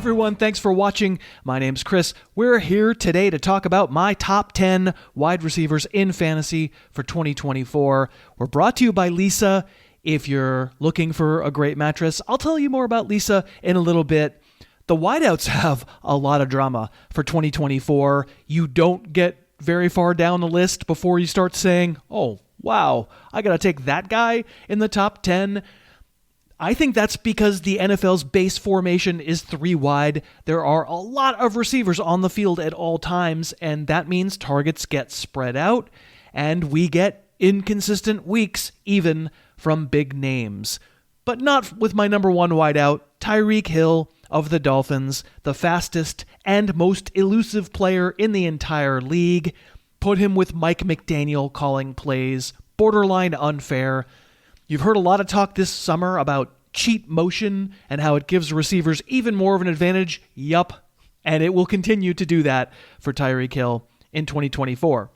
everyone, thanks for watching. My name's Chris. We're here today to talk about my top 10 wide receivers in fantasy for 2024. We're brought to you by Lisa. If you're looking for a great mattress, I'll tell you more about Lisa in a little bit. The wideouts have a lot of drama for 2024. You don't get very far down the list before you start saying, oh, wow, I got to take that guy in the top 10. I think that's because the NFL's base formation is 3 wide. There are a lot of receivers on the field at all times, and that means targets get spread out, and we get inconsistent weeks even from big names. But not with my number 1 wideout, Tyreek Hill of the Dolphins, the fastest and most elusive player in the entire league. Put him with Mike McDaniel calling plays, borderline unfair. You've heard a lot of talk this summer about cheat motion and how it gives receivers even more of an advantage. Yup. And it will continue to do that for Tyreek Hill in 2024.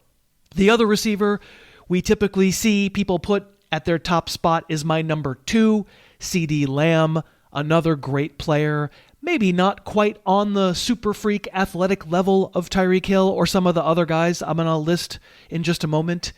The other receiver we typically see people put at their top spot is my number 2, CeeDee Lamb, another great player. Maybe not quite on the super freak athletic level of Tyreek Hill or some of the other guys I'm going to list in just a moment.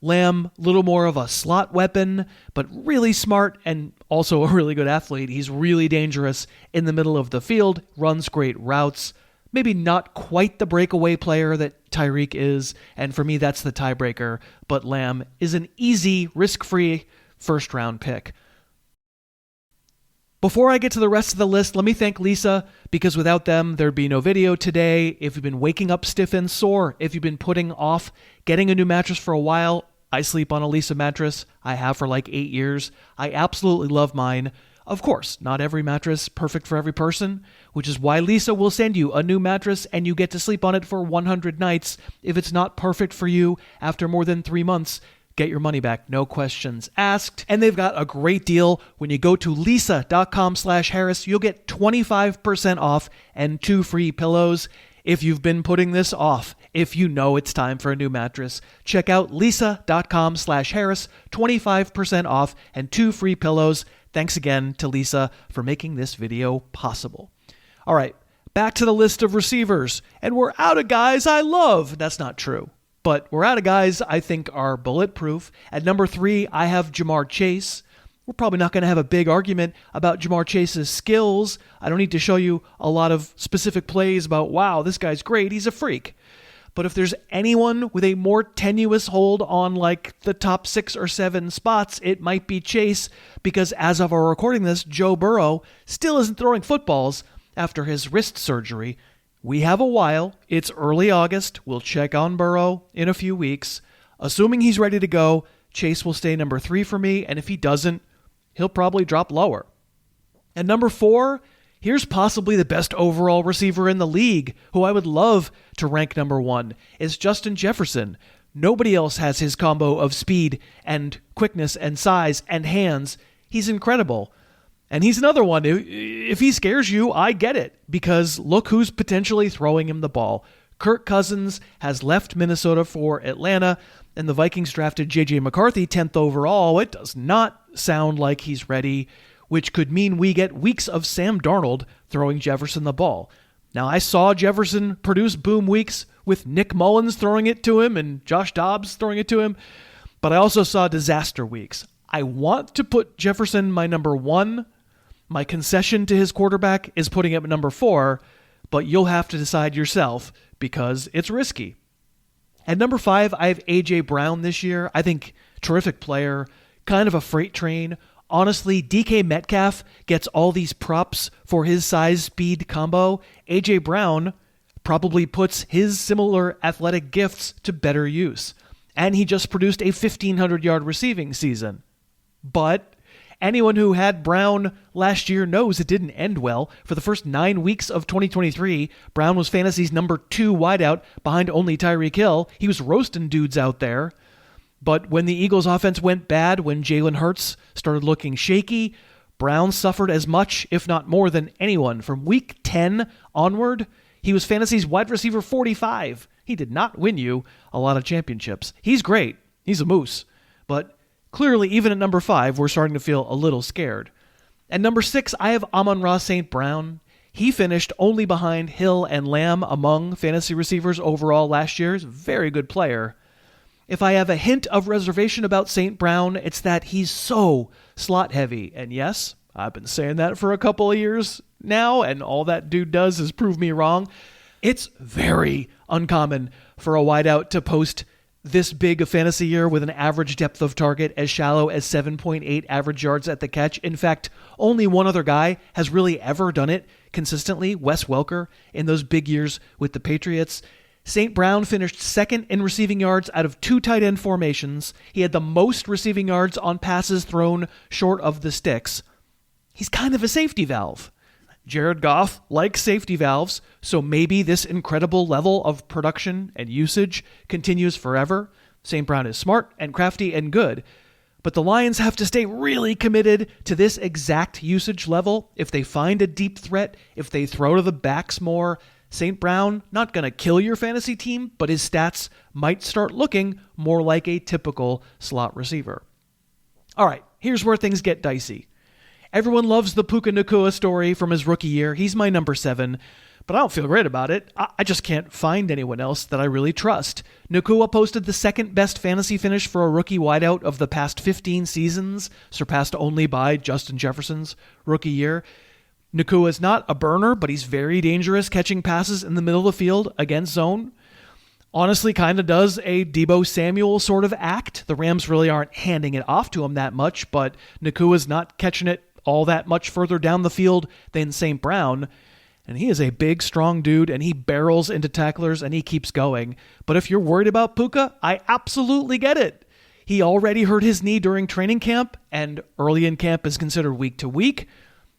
Lamb, a little more of a slot weapon, but really smart and also a really good athlete. He's really dangerous in the middle of the field, runs great routes. Maybe not quite the breakaway player that Tyreek is, and for me that's the tiebreaker, but Lamb is an easy, risk-free first-round pick. Before I get to the rest of the list, let me thank Lisa, because without them, there'd be no video today. If you've been waking up stiff and sore, if you've been putting off getting a new mattress for a while, I sleep on a Lisa mattress. I have for like 8 years. I absolutely love mine. Of course, not every mattress perfect for every person, which is why Lisa will send you a new mattress and you get to sleep on it for 100 nights. If it's not perfect for you after more than 3 months, get your money back, no questions asked. And they've got a great deal. When you go to lisa.com/Harris, you'll get 25% off and 2 free pillows. If you've been putting this off, if you know it's time for a new mattress, check out lisa.com/Harris, 25% off and 2 free pillows. Thanks again to Lisa for making this video possible. All right, back to the list of receivers. And we're out of guys I love. That's not true. But we're out of guys I think are bulletproof. At number 3, I have Jamar Chase. We're probably not going to have a big argument about Jamar Chase's skills. I don't need to show you a lot of specific plays about, wow, this guy's great, he's a freak. But if there's anyone with a more tenuous hold on like the top 6 or 7 spots, it might be Chase, because as of our recording this, Joe Burrow still isn't throwing footballs after his wrist surgery. We have a while. It's early August. We'll check on Burrow in a few weeks. Assuming he's ready to go, Chase will stay number 3 for me, and if he doesn't, he'll probably drop lower. And number 4, here's possibly the best overall receiver in the league, who I would love to rank number 1, is Justin Jefferson. Nobody else has his combo of speed and quickness and size and hands. He's incredible. And he's another one. If he scares you, I get it, because look who's potentially throwing him the ball. Kirk Cousins has left Minnesota for Atlanta, and the Vikings drafted J.J. McCarthy 10th overall. It does not sound like he's ready, which could mean we get weeks of Sam Darnold throwing Jefferson the ball. Now, I saw Jefferson produce boom weeks with Nick Mullins throwing it to him and Josh Dobbs throwing it to him, but I also saw disaster weeks. I want to put Jefferson my number 1. My concession to his quarterback is putting him at number 4, but you'll have to decide yourself because it's risky. At number 5, I have A.J. Brown this year. I think terrific player, kind of a freight train. Honestly, DK Metcalf gets all these props for his size-speed combo. A.J. Brown probably puts his similar athletic gifts to better use. And he just produced a 1,500-yard receiving season. But anyone who had Brown last year knows it didn't end well. For the first 9 weeks of 2023, Brown was fantasy's number 2 wideout behind only Tyreek Hill. He was roasting dudes out there. But when the Eagles' offense went bad, when Jalen Hurts started looking shaky, Brown suffered as much, if not more, than anyone. From week 10 onward, he was fantasy's wide receiver 45. He did not win you a lot of championships. He's great. He's a moose. But clearly, even at number 5, we're starting to feel a little scared. At number 6, I have Amon-Ra St. Brown. He finished only behind Hill and Lamb among fantasy receivers overall last year. He's a very good player. If I have a hint of reservation about St. Brown, it's that he's so slot heavy. And yes, I've been saying that for a couple of years now, and all that dude does is prove me wrong. It's very uncommon for a wideout to post this big a fantasy year with an average depth of target as shallow as 7.8 average yards at the catch. In fact, only one other guy has really ever done it consistently, Wes Welker, in those big years with the Patriots. St. Brown finished second in receiving yards out of 2 tight end formations. He had the most receiving yards on passes thrown short of the sticks. He's kind of a safety valve. Jared Goff likes safety valves, so maybe this incredible level of production and usage continues forever. St. Brown is smart and crafty and good, but the Lions have to stay really committed to this exact usage level. If they find a deep threat, if they throw to the backs more, St. Brown, not going to kill your fantasy team, but his stats might start looking more like a typical slot receiver. All right, here's where things get dicey. Everyone loves the Puka Nacua story from his rookie year. He's my number 7, but I don't feel great about it. I just can't find anyone else that I really trust. Nacua posted the second best fantasy finish for a rookie wideout of the past 15 seasons, surpassed only by Justin Jefferson's rookie year. Nacua is not a burner, but he's very dangerous catching passes in the middle of the field against zone. Honestly, kind of does a Deebo Samuel sort of act. The Rams really aren't handing it off to him that much, but Nakua's not catching it all that much further down the field than St. Brown. And he is a big, strong dude, and he barrels into tacklers, and he keeps going. But if you're worried about Puka, I absolutely get it. He already hurt his knee during training camp, and early in camp is considered week to week.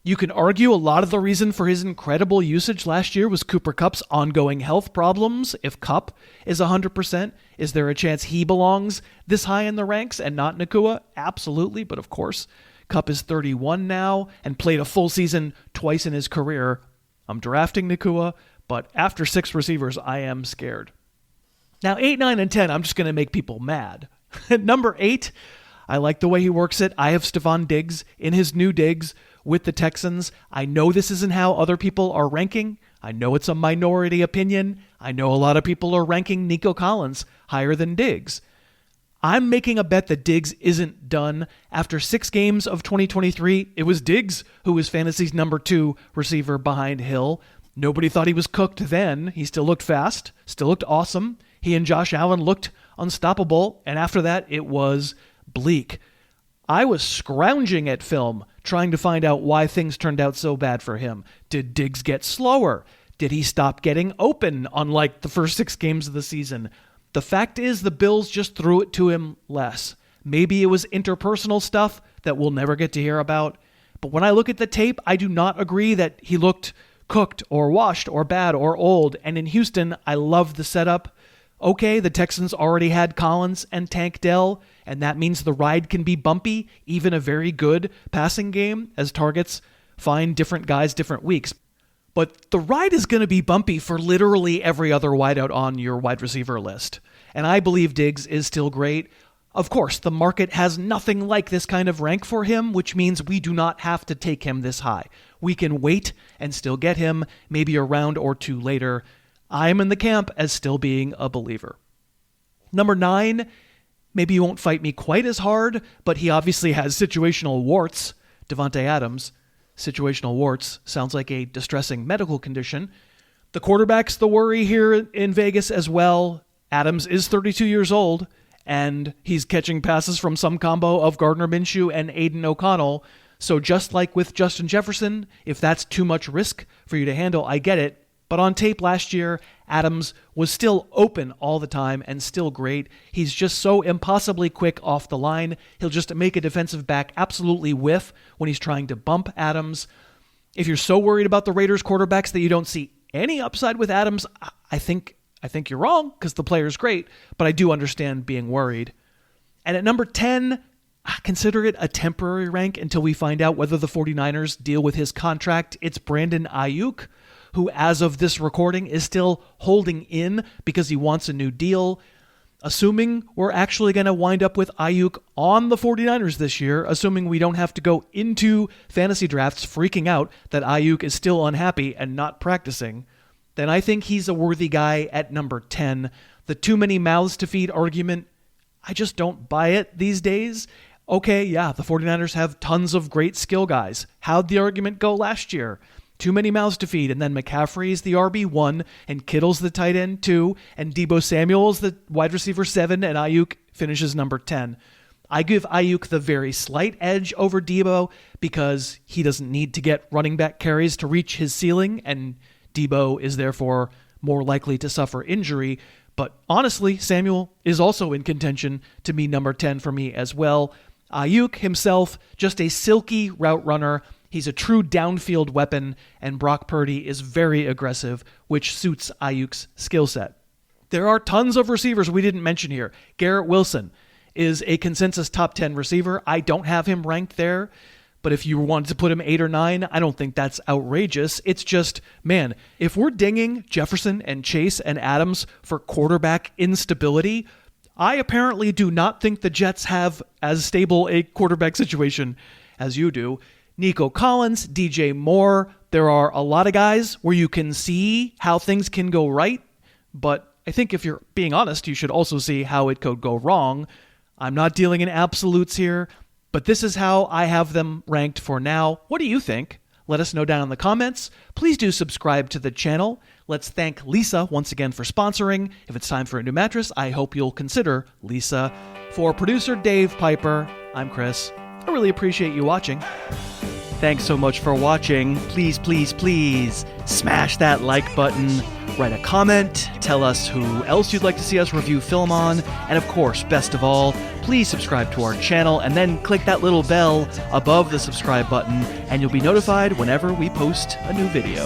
You can argue a lot of the reason for his incredible usage last year was Cooper Kupp's ongoing health problems. If Kupp is 100%, is there a chance he belongs this high in the ranks and not Nacua? Absolutely, but of course, Kupp is 31 now and played a full season twice in his career. I'm drafting Nacua, but after 6 receivers, I am scared. Now, 8, 9, and 10, I'm just going to make people mad. At number 8, I like the way he works it. I have Stefon Diggs in his new digs with the Texans. I know this isn't how other people are ranking. I know it's a minority opinion. I know a lot of people are ranking Nico Collins higher than Diggs. I'm making a bet that Diggs isn't done. After 6 games of 2023, it was Diggs who was fantasy's number 2 receiver behind Hill. Nobody thought he was cooked then. He still looked fast, still looked awesome. He and Josh Allen looked unstoppable, and after that, it was bleak. I was scrounging at film, trying to find out why things turned out so bad for him. Did Diggs get slower? Did he stop getting open, unlike the first 6 games of the season? The fact is, the Bills just threw it to him less. Maybe it was interpersonal stuff that we'll never get to hear about. But when I look at the tape, I do not agree that he looked cooked or washed or bad or old. And in Houston, I love the setup. Okay, the Texans already had Collins and Tank Dell, and that means the ride can be bumpy, even a very good passing game, as targets find different guys different weeks. But the ride is going to be bumpy for literally every other wideout on your wide receiver list. And I believe Diggs is still great. Of course, the market has nothing like this kind of rank for him, which means we do not have to take him this high. We can wait and still get him maybe a round or 2 later. I'm in the camp as still being a believer. Number 9, maybe you won't fight me quite as hard, but he obviously has situational warts. Davante Adams. Situational warts sounds like a distressing medical condition. The quarterback's the worry here in Vegas as well. Adams is 32 years old, and he's catching passes from some combo of Gardner Minshew and Aiden O'Connell. So just like with Justin Jefferson, if that's too much risk for you to handle, I get it. But on tape last year, Adams was still open all the time and still great. He's just so impossibly quick off the line. He'll just make a defensive back absolutely whiff when he's trying to bump Adams. If you're so worried about the Raiders quarterbacks that you don't see any upside with Adams, I think you're wrong because the player's great, but I do understand being worried. And at number 10, consider it a temporary rank until we find out whether the 49ers deal with his contract. It's Brandon Aiyuk, who as of this recording is still holding in because he wants a new deal. assuming we're actually going to wind up with Aiyuk on the 49ers this year, assuming we don't have to go into fantasy drafts freaking out that Aiyuk is still unhappy and not practicing, then I think he's a worthy guy at number 10. The too many mouths to feed argument, I just don't buy it these days. Okay, yeah, the 49ers have tons of great skill guys. How'd the argument go last year? Too many mouths to feed, and then McCaffrey's the RB1, and Kittle's the tight end 2, and Deebo Samuel's the wide receiver 7, and Aiyuk finishes number 10. I give Aiyuk the very slight edge over Deebo because he doesn't need to get running back carries to reach his ceiling, and Deebo is therefore more likely to suffer injury. But honestly, Samuel is also in contention to be number 10 for me as well. Aiyuk himself, just a silky route runner. He's a true downfield weapon, and Brock Purdy is very aggressive, which suits Aiyuk's skill set. There are tons of receivers we didn't mention here. Garrett Wilson is a consensus top 10 receiver. I don't have him ranked there, but if you wanted to put him 8 or 9, I don't think that's outrageous. It's just, man, if we're dinging Jefferson and Chase and Adams for quarterback instability, I apparently do not think the Jets have as stable a quarterback situation as you do. Nico Collins, DJ Moore, there are a lot of guys where you can see how things can go right, but I think if you're being honest, you should also see how it could go wrong. I'm not dealing in absolutes here, but this is how I have them ranked for now. What do you think? Let us know down in the comments. Please do subscribe to the channel. Let's thank Lisa once again for sponsoring. If it's time for a new mattress, I hope you'll consider Lisa. For producer Dave Pyper, I'm Chris. I really appreciate you watching. Thanks so much for watching. Please, please, please smash that like button, write a comment, tell us who else you'd like to see us review film on, and of course, best of all, please subscribe to our channel and then click that little bell above the subscribe button and you'll be notified whenever we post a new video.